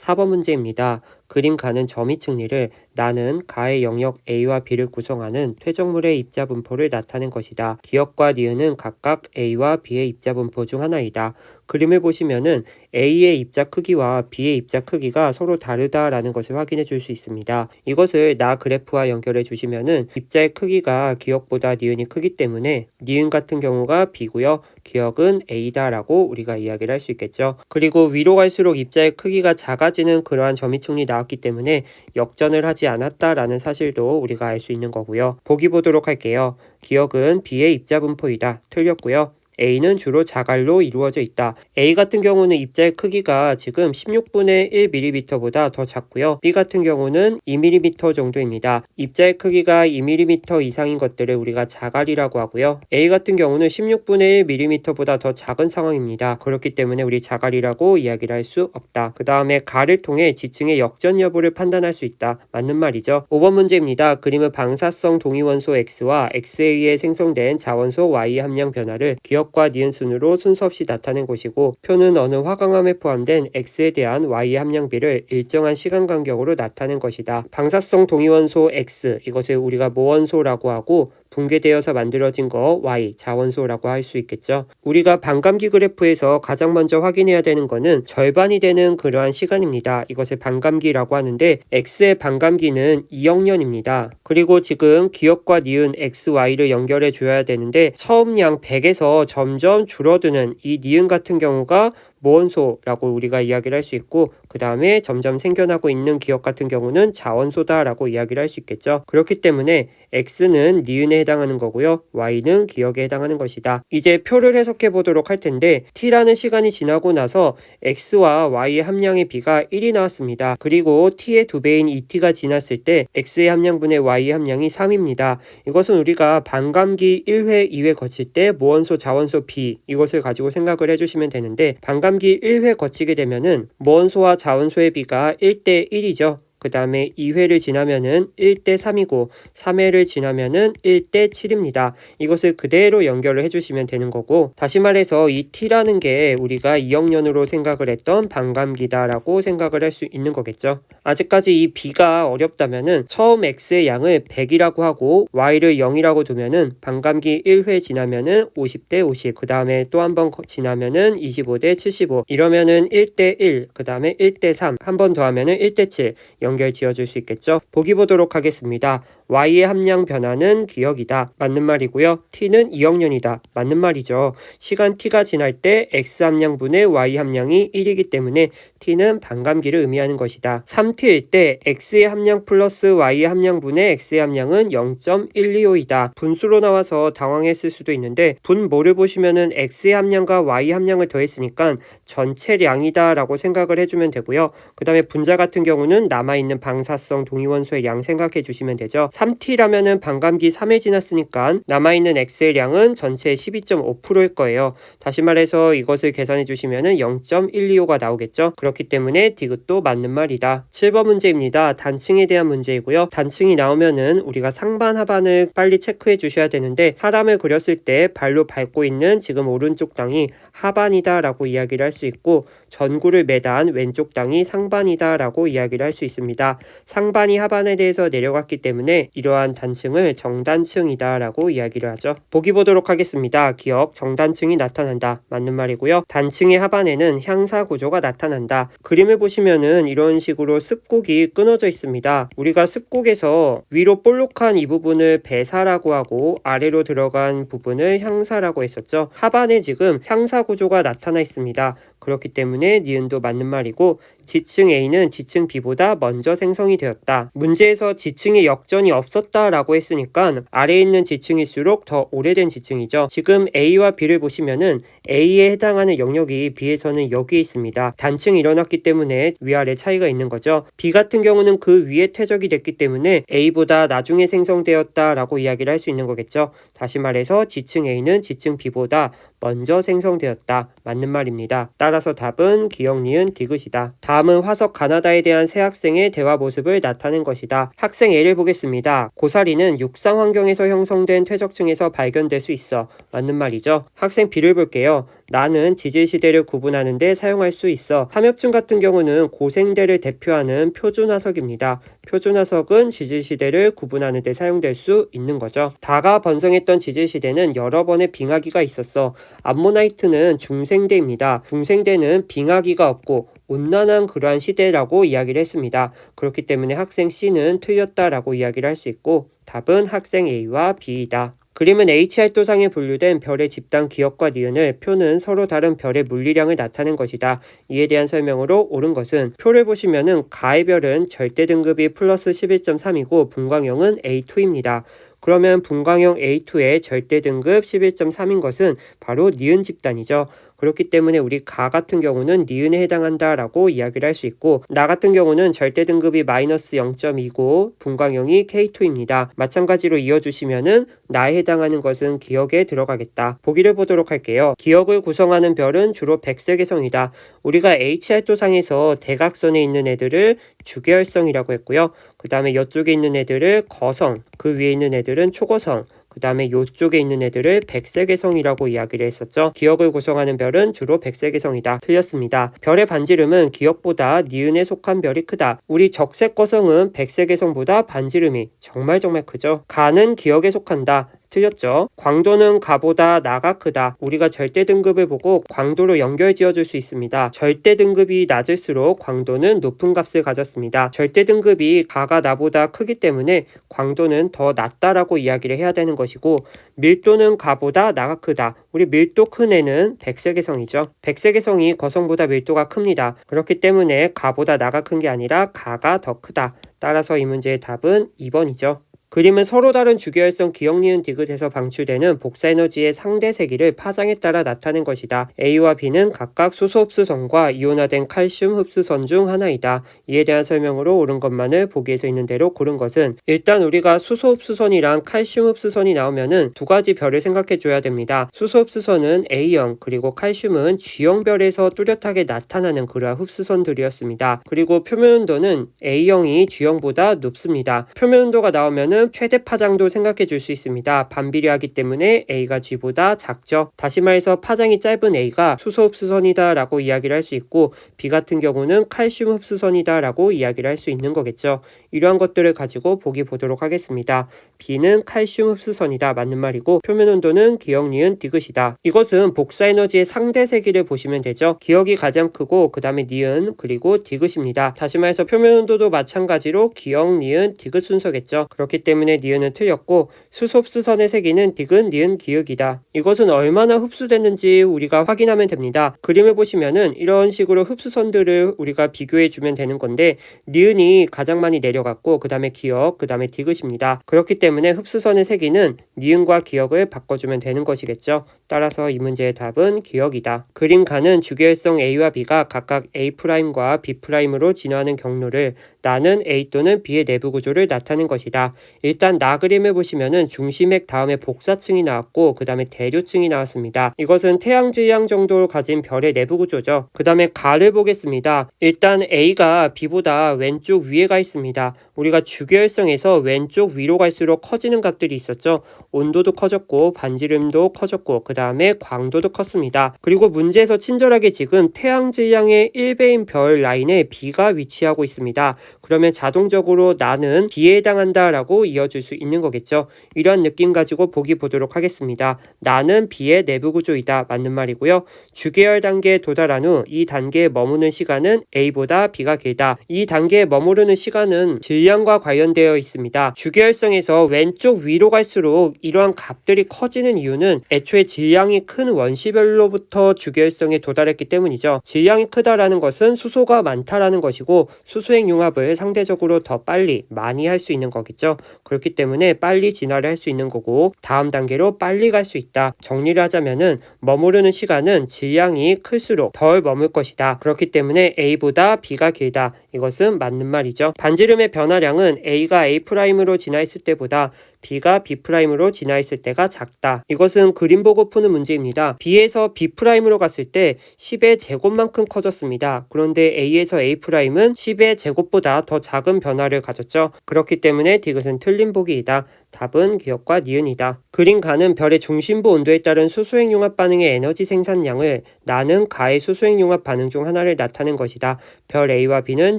4번 문제입니다. 그림 가는 점이 측리를 나는 가의 영역 A와 B를 구성하는 퇴적물의 입자 분포를 나타낸 것이다. 기역과 니은은 각각 A와 B의 입자 분포 중 하나이다. 그림을 보시면은 A의 입자 크기와 B의 입자 크기가 서로 다르다라는 것을 확인해 줄 수 있습니다. 이것을 나 그래프와 연결해 주시면은 입자의 크기가 기역보다 니은이 크기 때문에 니은 같은 경우가 B고요. 기역은 A다라고 우리가 이야기를 할 수 있겠죠. 그리고 위로 갈수록 입자의 크기가 작아지는 그러한 점이층이 나왔기 때문에 역전을 하지 않았다라는 사실도 우리가 알 수 있는 거고요. 보기 보도록 할게요. 기역은 B의 입자 분포이다. 틀렸고요. A는 주로 자갈로 이루어져 있다. A 같은 경우는 입자의 크기가 지금 16분의 1mm보다 더 작고요. B 같은 경우는 2mm 정도입니다. 입자의 크기가 2mm 이상인 것들을 우리가 자갈이라고 하고요. A 같은 경우는 16분의 1mm보다 더 작은 상황입니다. 그렇기 때문에 우리 자갈이라고 이야기를 할 수 없다. 그 다음에 가를 통해 지층의 역전 여부를 판단할 수 있다. 맞는 말이죠. 5번 문제입니다. 그림은 방사성 동위원소 X와 X에 의해 생성된 자원소 Y 함량 변화를 기억 과 니은 순으로 순서 없이 나타낸 것이고 표는 어느 화강암에 포함된 X에 대한 Y의 함량비를 일정한 시간 간격으로 나타낸 것이다. 방사성 동위원소 X 이것을 우리가 모원소라고 하고 붕괴되어서 만들어진 거 Y, 자원소라고 할 수 있겠죠. 우리가 반감기 그래프에서 가장 먼저 확인해야 되는 거는 절반이 되는 그러한 시간입니다. 이것을 반감기라고 하는데 X의 반감기는 2억 년입니다. 그리고 지금 기역과 니은 X, Y를 연결해 줘야 되는데 처음량 100에서 점점 줄어드는 이 니은 같은 경우가 모원소라고 우리가 이야기를 할 수 있고 그 다음에 점점 생겨나고 있는 기역 같은 경우는 자원소다라고 이야기를 할 수 있겠죠. 그렇기 때문에 X는 니은에 해당하는 거고요. Y는 기역에 해당하는 것이다. 이제 표를 해석해 보도록 할 텐데 T라는 시간이 지나고 나서 X와 Y의 함량의 비가 1이 나왔습니다. 그리고 T의 2배인 2T가 지났을 때 X의 함량분의 Y의 함량이 3입니다. 이것은 우리가 반감기 1회, 2회 거칠 때 모원소, 자원소 비 이것을 가지고 생각을 해주시면 되는데 반감기 1회 거치게 되면은 모원소와 자원소의 비가 1대 1이죠. 그 다음에 2회를 지나면은 1대 3이고 3회를 지나면은 1대 7입니다. 이것을 그대로 연결을 해주시면 되는 거고 다시 말해서 이 T라는 게 우리가 2억 년으로 생각을 했던 반감기다라고 생각을 할 수 있는 거겠죠. 아직까지 이 B가 어렵다면은 처음 X의 양을 100이라고 하고 Y를 0이라고 두면은 반감기 1회 지나면은 50대 50, 그 다음에 또 한 번 지나면은 25대 75 이러면은 1대 1, 그 다음에 1대 3, 한 번 더 하면은 1대 7 연결 지어줄 수 있겠죠. 보기 보도록 하겠습니다. Y의 함량 변화는 기역이다. 맞는 말이고요. T는 2억 년이다. 맞는 말이죠. 시간 T가 지날 때 X 함량분의 Y 함량이 1이기 때문에 T는 반감기를 의미하는 것이다. 3T일 때 X의 함량 플러스 Y의 함량분의 X의 함량은 0.125이다. 분수로 나와서 당황했을 수도 있는데 분모를 보시면은 X의 함량과 Y 함량을 더했으니까 전체량이다 라고 생각을 해주면 되고요. 그 다음에 분자 같은 경우는 남아있는 방사성 동위원소의 양 생각해 주시면 되죠. 3T라면은 반감기 3회 지났으니까 남아있는 X의 양은 전체의 12.5%일 거예요. 다시 말해서 이것을 계산해 주시면은 0.125가 나오겠죠. 그렇기 때문에 디귿도 맞는 말이다. 7번 문제입니다. 단층에 대한 문제이고요. 단층이 나오면은 우리가 상반 하반을 빨리 체크해 주셔야 되는데 사람을 그렸을 때 발로 밟고 있는 지금 오른쪽 땅이 하반이다 라고 이야기를 할 수 있고 전구를 매단 왼쪽 땅이 상반이다 라고 이야기를 할 수 있습니다. 상반이 하반에 대해서 내려갔기 때문에 이러한 단층을 정단층이다 라고 이야기를 하죠. 보기 보도록 하겠습니다. 기억, 정단층이 나타난다. 맞는 말이고요. 단층의 하반에는 향사 구조가 나타난다. 그림을 보시면은 이런 식으로 습곡이 끊어져 있습니다. 우리가 습곡에서 위로 볼록한 이 부분을 배사라고 하고 아래로 들어간 부분을 향사라고 했었죠. 하반에 지금 향사 구조가 나타나 있습니다. 그렇기 때문에 니은도 맞는 말이고 지층 A는 지층 B보다 먼저 생성이 되었다. 문제에서 지층의 역전이 없었다라고 했으니까 아래에 있는 지층일수록 더 오래된 지층이죠. 지금 A와 B를 보시면은 A에 해당하는 영역이 B에서는 여기에 있습니다. 단층이 일어났기 때문에 위아래 차이가 있는 거죠. B 같은 경우는 그 위에 퇴적이 됐기 때문에 A보다 나중에 생성되었다라고 이야기를 할 수 있는 거겠죠. 다시 말해서 지층 A는 지층 B보다 먼저 생성되었다. 맞는 말입니다. 따라서 답은 기역, 니은, 디귿이다. 다음은 화석 가나다에 대한 새 학생의 대화 모습을 나타낸 것이다. 학생 A를 보겠습니다. 고사리는 육상 환경에서 형성된 퇴적층에서 발견될 수 있어. 맞는 말이죠. 학생 B를 볼게요. 나는 지질시대를 구분하는 데 사용할 수 있어. 삼엽층 같은 경우는 고생대를 대표하는 표준화석입니다. 표준화석은 지질시대를 구분하는 데 사용될 수 있는 거죠. 다가 번성했던 지질시대는 여러 번의 빙하기가 있었어. 암모나이트는 중생대입니다. 중생대는 빙하기가 없고 온난한 그러한 시대라고 이야기를 했습니다. 그렇기 때문에 학생 C는 틀렸다라고 이야기를 할 수 있고 답은 학생 A와 B이다. 그림은 H활도상에 분류된 별의 집단 기억과 니은을 표는 서로 다른 별의 물리량을 나타낸 것이다. 이에 대한 설명으로 옳은 것은 표를 보시면은 가의 별은 절대 등급이 플러스 11.3이고 분광형은 A2입니다. 그러면 분광형 A2의 절대 등급 11.3인 것은 바로 니은 집단이죠. 그렇기 때문에 우리 가 같은 경우는 니은에 해당한다라고 이야기를 할 수 있고 나 같은 경우는 절대 등급이 마이너스 0.2고 분광형이 K2입니다. 마찬가지로 이어주시면은 나에 해당하는 것은 기억에 들어가겠다. 보기를 보도록 할게요. 기억을 구성하는 별은 주로 백색외성이다. 우리가 H활도상에서 대각선에 있는 애들을 주계열성이라고 했고요. 그 다음에 이쪽에 있는 애들을 거성, 그 위에 있는 애들은 초거성, 그 다음에 이쪽에 있는 애들을 백색외성이라고 이야기를 했었죠. 기억을 구성하는 별은 주로 백색외성이다. 틀렸습니다. 별의 반지름은 기억보다 니은에 속한 별이 크다. 우리 적색거성은 백색외성보다 반지름이 정말 크죠. 가는 기억에 속한다. 틀렸죠. 광도는 가보다 나가 크다. 우리가 절대 등급을 보고 광도로 연결 지어줄 수 있습니다. 절대 등급이 낮을수록 광도는 높은 값을 가졌습니다. 절대 등급이 가가 나보다 크기 때문에 광도는 더 낮다라고 이야기를 해야 되는 것이고 밀도는 가보다 나가 크다. 우리 밀도 큰 애는 백색외성이죠. 백색외성이 거성보다 밀도가 큽니다. 그렇기 때문에 가보다 나가 큰 게 아니라 가가 더 크다. 따라서 이 문제의 답은 2번이죠. 그림은 서로 다른 주계열성 기억 니은 디귿에서 방출되는 복사에너지의 상대 세기를 파장에 따라 나타낸 것이다. A와 B는 각각 수소 흡수선과 이온화된 칼슘 흡수선 중 하나이다. 이에 대한 설명으로 옳은 것만을 보기에서 있는 대로 고른 것은 일단 우리가 수소 흡수선이랑 칼슘 흡수선이 나오면은 두 가지 별을 생각해 줘야 됩니다. 수소 흡수선은 A형 그리고 칼슘은 G형 별에서 뚜렷하게 나타나는 그러한 흡수선들이었습니다. 그리고 표면온도는 A형이 G형보다 높습니다. 표면온도가 나오면은 최대 파장도 생각해 줄 수 있습니다. 반비례하기 때문에 A가 G보다 작죠. 다시 말해서 파장이 짧은 A가 수소 흡수선이다 라고 이야기를 할 수 있고 B 같은 경우는 칼슘 흡수선이다 라고 이야기를 할 수 있는 거겠죠. 이러한 것들을 가지고 보기 보도록 하겠습니다. B는 칼슘 흡수선이다. 맞는 말이고 표면 온도는 기억 니은 디귿이다. 이것은 복사에너지의 상대 세기를 보시면 되죠. 기억이 가장 크고 그 다음에 니은 그리고 디귿입니다. 다시 말해서 표면 온도도 마찬가지로 기억 니은 디귿 순서겠죠. 그렇기 때문에 니은은 틀렸고 수소 흡수선의 세기는 디귿 니은 기역이다. 이것은 얼마나 흡수됐는지 우리가 확인하면 됩니다. 그림을 보시면은 이런 식으로 흡수선들을 우리가 비교해 주면 되는 건데 니은이 가장 많이 내려갔고 그 다음에 기역 그 다음에 디귿입니다. 그렇기 때문에 흡수선의 세기는 니은과 기역을 바꿔주면 되는 것이겠죠. 따라서 이 문제의 답은 기역이다. 그림 가는 주계열성 A와 B가 각각 A'과 B'으로 진화하는 경로를 나는 A 또는 B의 내부 구조를 나타낸 것이다. 일단 나 그림을 보시면은 중심핵 다음에 복사층이 나왔고 그 다음에 대류층이 나왔습니다. 이것은 태양질량 정도를 가진 별의 내부 구조죠. 그 다음에 가를 보겠습니다. 일단 A가 B보다 왼쪽 위에 가 있습니다. 우리가 주계열성에서 왼쪽 위로 갈수록 커지는 값들이 있었죠. 온도도 커졌고 반지름도 커졌고 그 다음에 광도도 컸습니다. 그리고 문제에서 친절하게 지금 태양질량의 1배인 별 라인에 B가 위치하고 있습니다. 그러면 자동적으로 나는 B에 해당한다 라고 이어줄 수 있는 거겠죠. 이런 느낌 가지고 보기 보도록 하겠습니다. 나는 B의 내부 구조이다. 맞는 말이고요. 주계열 단계에 도달한 후 이 단계에 머무는 시간은 A보다 B가 길다. 이 단계에 머무르는 시간은 질량과 관련되어 있습니다. 주계열성에서 왼쪽 위로 갈수록 이러한 값들이 커지는 이유는 애초에 질량이 큰 원시별로부터 주계열성에 도달했기 때문이죠. 질량이 크다라는 것은 수소가 많다라는 것이고 수소행 융합을 상대적으로 더 빨리 많이 할 수 있는 거겠죠. 그렇기 때문에 빨리 진화를 할 수 있는 거고 다음 단계로 빨리 갈 수 있다. 정리를 하자면은 머무르는 시간은 질량이 클수록 덜 머물 것이다. 그렇기 때문에 A보다 B가 길다. 이것은 맞는 말이죠. 반지름의 변화량은 A가 A'으로 진화했을 때보다 B가 B'으로 진화했을 때가 작다. 이것은 그림 보고 푸는 문제입니다. B에서 B'으로 갔을 때 10의 제곱만큼 커졌습니다. 그런데 A에서 A'은 10의 제곱보다 더 작은 변화를 가졌죠. 그렇기 때문에 디귿은 틀린 보기이다. 답은 기역과 니은이다. 그림 가는 별의 중심부 온도에 따른 수소핵융합 반응의 에너지 생산량을 나는 가의 수소핵융합 반응 중 하나를 나타낸 것이다. 별 A와 B는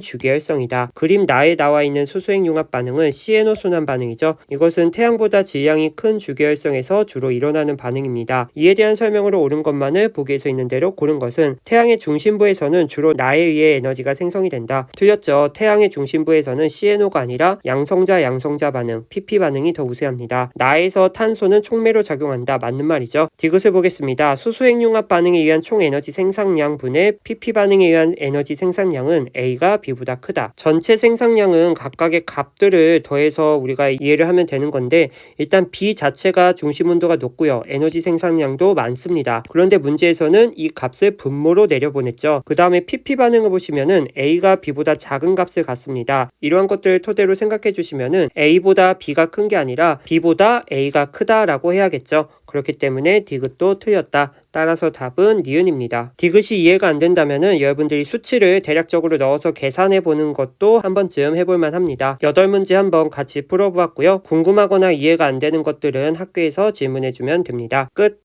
주계열성이다. 그림 나에 나와 있는 수소핵융합 반응은 CNO 순환 반응이죠. 이것은 태양보다 질량이 큰 주계열성에서 주로 일어나는 반응입니다. 이에 대한 설명으로 옳은 것만을 보기에서 있는 대로 고른 것은 태양의 중심부에서는 주로 나에 의해 에너지가 생성이 된다. 틀렸죠. 태양의 중심부에서는 CNO가 아니라 양성자 반응, PP 반응이 더 우세합니다. 나에서 탄소는 촉매로 작용한다. 맞는 말이죠. 디귿을 보겠습니다. 수소핵융합 반응에 의한 총 에너지 생산량 분의 PP 반응에 의한 에너지 생산량은 A가 B보다 크다. 전체 생산량은 각각의 값들을 더해서 우리가 이해를 하면 되는 건데 일단 B 자체가 중심 온도가 높고요. 에너지 생산량도 많습니다. 그런데 문제에서는 이 값을 분모로 내려보냈죠. 그 다음에 PP 반응을 보시면은 A가 B보다 작은 값을 갖습니다. 이러한 것들을 토대로 생각해 주시면은 A보다 B가 큰 게 아니라 B보다 A가 크다라고 해야겠죠. 그렇기 때문에 디귿도 틀렸다. 따라서 답은 니은입니다. 디귿이 이해가 안 된다면은 여러분들이 수치를 대략적으로 넣어서 계산해 보는 것도 한 번쯤 해볼 만합니다. 8문제 한번 같이 풀어보았고요. 궁금하거나 이해가 안 되는 것들은 학교에서 질문해 주면 됩니다. 끝.